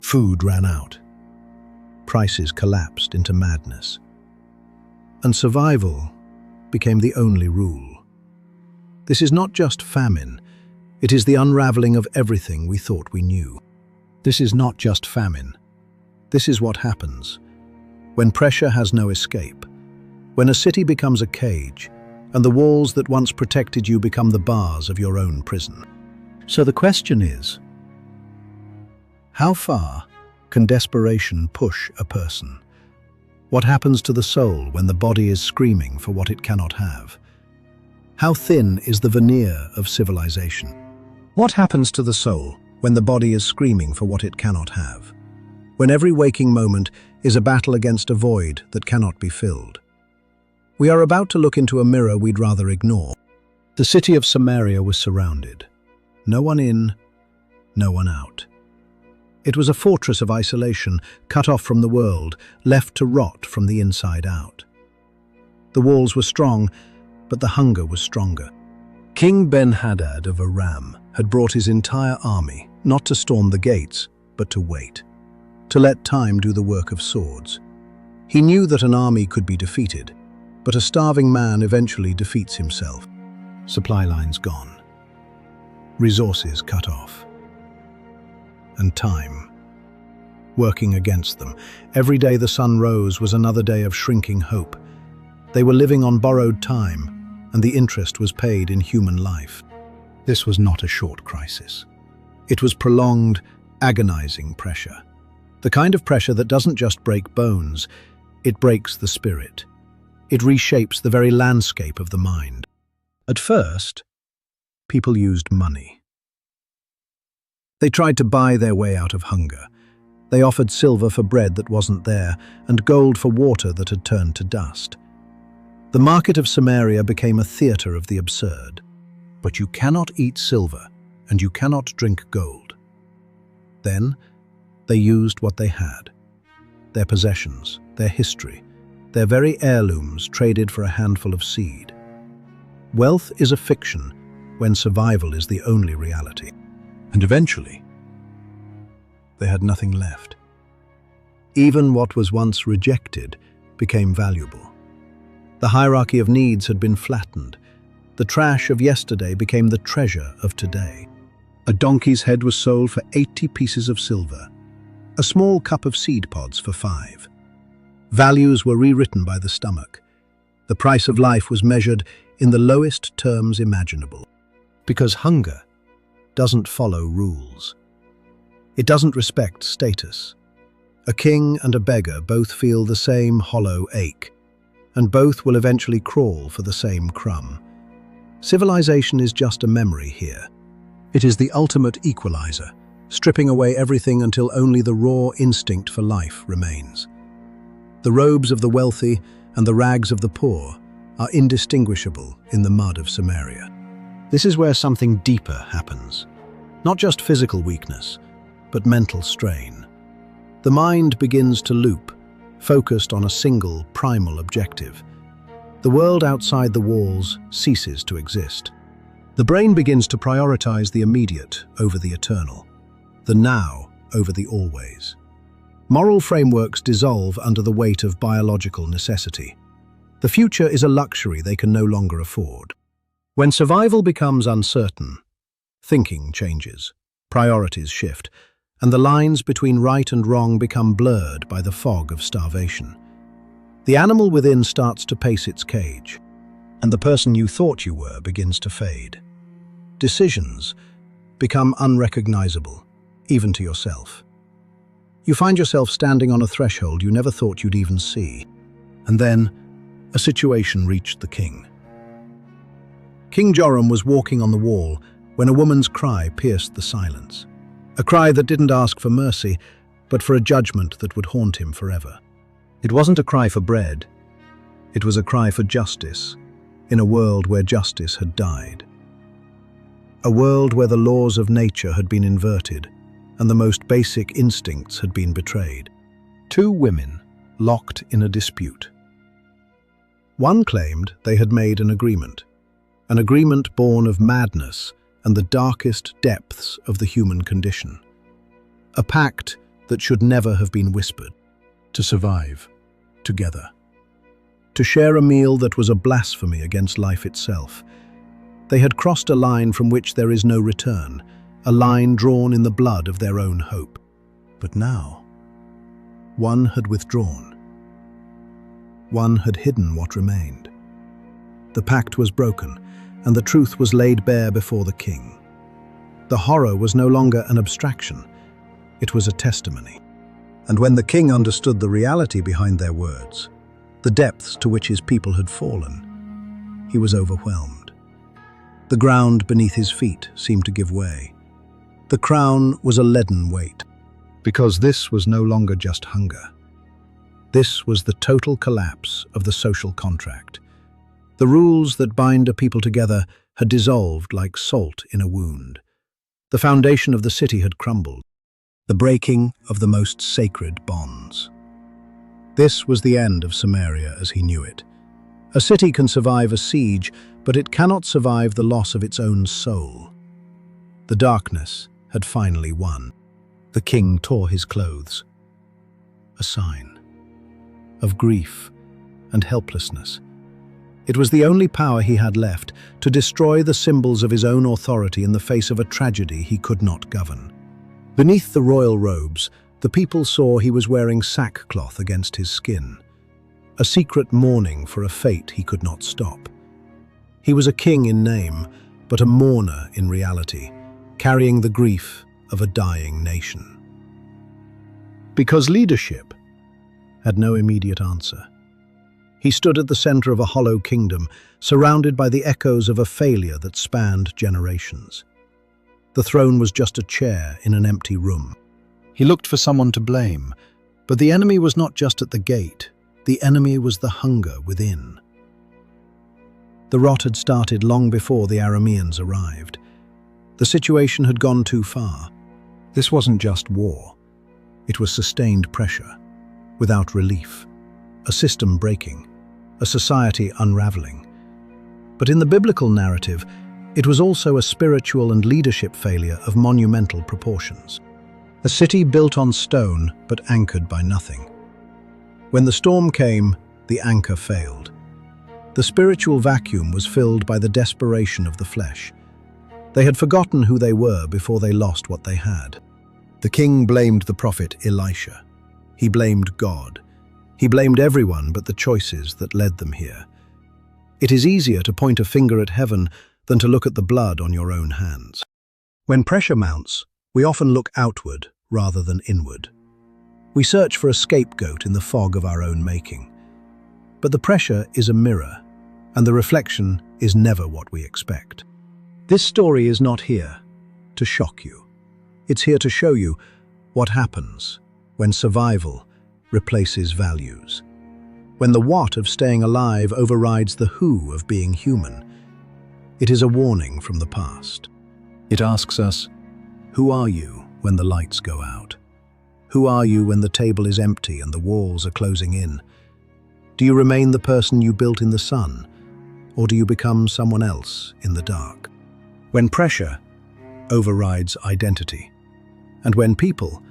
Food ran out. Prices collapsed into madness. And survival became the only rule. This is not just famine, it is the unraveling of everything we thought we knew. This is not just famine. This is what happens when pressure has no escape, when a city becomes a cage, and the walls that once protected you become the bars of your own prison. So the question is, how far can desperation push a person? What happens to the soul when the body is screaming for what it cannot have? How thin is the veneer of civilization? What happens to the soul when the body is screaming for what it cannot have? When every waking moment is a battle against a void that cannot be filled? We are about to look into a mirror we'd rather ignore. The city of Samaria was surrounded. No one in, no one out. It was a fortress of isolation, cut off from the world, left to rot from the inside out. The walls were strong, but the hunger was stronger. King Ben-Hadad of Aram had brought his entire army, not to storm the gates, but to wait, to let time do the work of swords. He knew that an army could be defeated, but a starving man eventually defeats himself. Supply lines gone, resources cut off, and time working against them. Every day the sun rose was another day of shrinking hope. They were living on borrowed time, and the interest was paid in human life. This was not a short crisis. It was prolonged, agonizing pressure. The kind of pressure that doesn't just break bones, it breaks the spirit. It reshapes the very landscape of the mind. At first, people used money. They tried to buy their way out of hunger. They offered silver for bread that wasn't there, and gold for water that had turned to dust. The market of Samaria became a theater of the absurd. But you cannot eat silver, and you cannot drink gold. Then, they used what they had. Their possessions, their history, their very heirlooms traded for a handful of seed. Wealth is a fiction when survival is the only reality. And eventually, they had nothing left. Even what was once rejected became valuable. The hierarchy of needs had been flattened. The trash of yesterday became the treasure of today. A donkey's head was sold for 80 pieces of silver. A small cup of seed pods for 5. Values were rewritten by the stomach. The price of life was measured in the lowest terms imaginable. Because hunger doesn't follow rules. It doesn't respect status. A king and a beggar both feel the same hollow ache, and both will eventually crawl for the same crumb. Civilization is just a memory here. It is the ultimate equalizer, stripping away everything until only the raw instinct for life remains. The robes of the wealthy and the rags of the poor are indistinguishable in the mud of Samaria. This is where something deeper happens. Not just physical weakness, but mental strain. The mind begins to loop, focused on a single, primal objective. The world outside the walls ceases to exist. The brain begins to prioritize the immediate over the eternal, the now over the always. Moral frameworks dissolve under the weight of biological necessity. The future is a luxury they can no longer afford. When survival becomes uncertain, thinking changes, priorities shift, and the lines between right and wrong become blurred by the fog of starvation. The animal within starts to pace its cage, and the person you thought you were begins to fade. Decisions become unrecognizable, even to yourself. You find yourself standing on a threshold you never thought you'd even see. And then, a situation reached the king. King Joram was walking on the wall when a woman's cry pierced the silence. A cry that didn't ask for mercy, but for a judgment that would haunt him forever. It wasn't a cry for bread. It was a cry for justice, in a world where justice had died. A world where the laws of nature had been inverted, and the most basic instincts had been betrayed. Two women, locked in a dispute. One claimed they had made an agreement born of madness and the darkest depths of the human condition. A pact that should never have been whispered. To survive together. To share a meal that was a blasphemy against life itself. They had crossed a line from which there is no return, a line drawn in the blood of their own hope. But now, one had withdrawn. One had hidden what remained. The pact was broken, and the truth was laid bare before the king. The horror was no longer an abstraction, it was a testimony. And when the king understood the reality behind their words, the depths to which his people had fallen, he was overwhelmed. The ground beneath his feet seemed to give way. The crown was a leaden weight, because this was no longer just hunger. This was the total collapse of the social contract. The rules that bind a people together had dissolved like salt in a wound. The foundation of the city had crumbled. The breaking of the most sacred bonds. This was the end of Samaria as he knew it. A city can survive a siege, but it cannot survive the loss of its own soul. The darkness had finally won. The king tore his clothes. A sign of grief and helplessness. It was the only power he had left, to destroy the symbols of his own authority in the face of a tragedy he could not govern. Beneath the royal robes, the people saw he was wearing sackcloth against his skin, a secret mourning for a fate he could not stop. He was a king in name, but a mourner in reality, carrying the grief of a dying nation. Because leadership had no immediate answer. He stood at the center of a hollow kingdom, surrounded by the echoes of a failure that spanned generations. The throne was just a chair in an empty room. He looked for someone to blame, but the enemy was not just at the gate. The enemy was the hunger within. The rot had started long before the Arameans arrived. The situation had gone too far. This wasn't just war. It was sustained pressure, without relief, a system breaking, a society unraveling. But in the biblical narrative, it was also a spiritual and leadership failure of monumental proportions. A city built on stone but anchored by nothing. When the storm came, the anchor failed. The spiritual vacuum was filled by the desperation of the flesh. They had forgotten who they were before they lost what they had. The king blamed the prophet Elisha. He blamed God. He blamed everyone but the choices that led them here. It is easier to point a finger at heaven than to look at the blood on your own hands. When pressure mounts, we often look outward rather than inward. We search for a scapegoat in the fog of our own making. But the pressure is a mirror, and the reflection is never what we expect. This story is not here to shock you. It's here to show you what happens when survival replaces values. When the what of staying alive overrides the who of being human. It is a warning from the past. It asks us, who are you when the lights go out? Who are you when the table is empty and the walls are closing in? Do you remain the person you built in the sun, or do you become someone else in the dark? When pressure overrides identity, and when people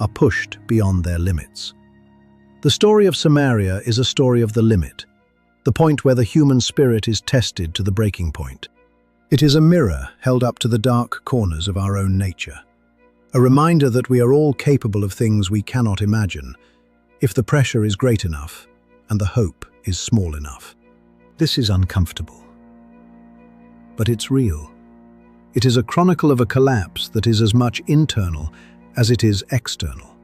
are pushed beyond their limits. The story of Samaria is a story of the limit, the point where the human spirit is tested to the breaking point. It is a mirror held up to the dark corners of our own nature, a reminder that we are all capable of things we cannot imagine, if the pressure is great enough and the hope is small enough. This is uncomfortable, but it's real. It is a chronicle of a collapse that is as much internal as it is external,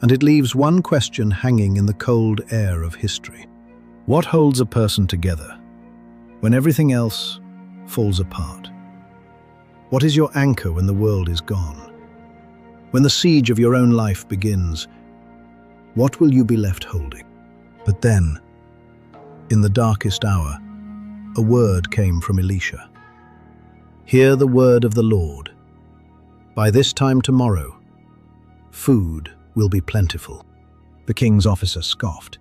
and it leaves one question hanging in the cold air of history. What holds a person together when everything else falls apart? What is your anchor when the world is gone? When the siege of your own life begins, what will you be left holding? But then, in the darkest hour, a word came from Elisha. Hear the word of the Lord. By this time tomorrow, food will be plentiful. The king's officer scoffed.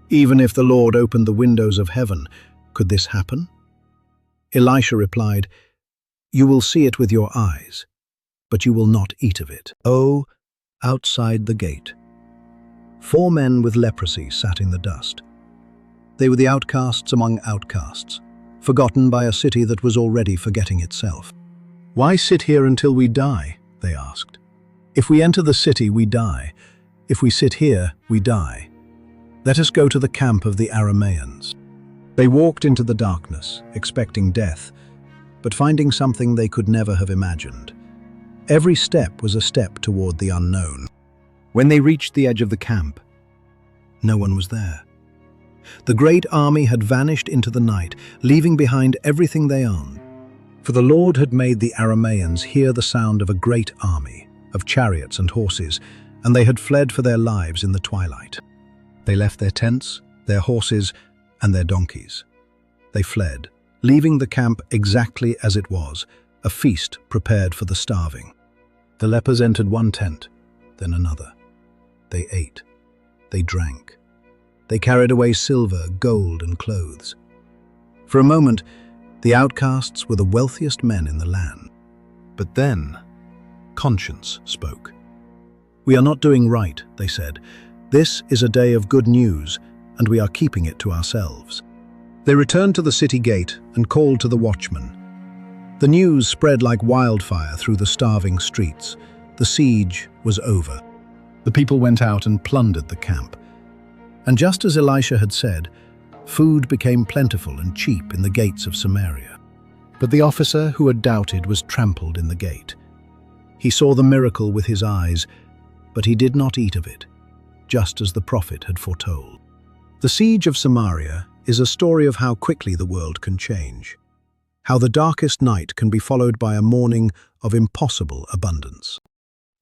Even if the Lord opened the windows of heaven, could this happen? Elisha replied, you will see it with your eyes, but you will not eat of it. Oh, outside the gate. 4 men with leprosy sat in the dust. They were the outcasts among outcasts, forgotten by a city that was already forgetting itself. "Why sit here until we die?" they asked. "If we enter the city, we die. If we sit here, we die. Let us go to the camp of the Arameans." They walked into the darkness, expecting death, but finding something they could never have imagined. Every step was a step toward the unknown. When they reached the edge of the camp, no one was there. The great army had vanished into the night, leaving behind everything they owned. For the Lord had made the Arameans hear the sound of a great army, of chariots and horses, and they had fled for their lives in the twilight. They left their tents, their horses, and their donkeys. They fled, leaving the camp exactly as it was, a feast prepared for the starving. The lepers entered one tent, then another. They ate. They drank. They carried away silver, gold, and clothes. For a moment, the outcasts were the wealthiest men in the land. But then, conscience spoke. "We are not doing right," they said. "This is a day of good news, and we are keeping it to ourselves." They returned to the city gate and called to the watchman. The news spread like wildfire through the starving streets. The siege was over. The people went out and plundered the camp. And just as Elisha had said, food became plentiful and cheap in the gates of Samaria. But the officer who had doubted was trampled in the gate. He saw the miracle with his eyes, but he did not eat of it, just as the prophet had foretold. The siege of Samaria is a story of how quickly the world can change, how the darkest night can be followed by a morning of impossible abundance.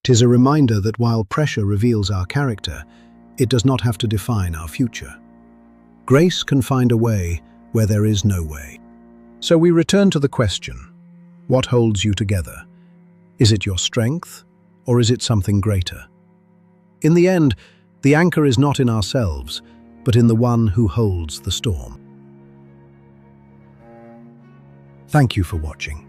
It is a reminder that while pressure reveals our character, it does not have to define our future. Grace can find a way where there is no way. So we return to the question, what holds you together? Is it your strength, or is it something greater? In the end, the anchor is not in ourselves, but in the one who holds the storm. Thank you for watching.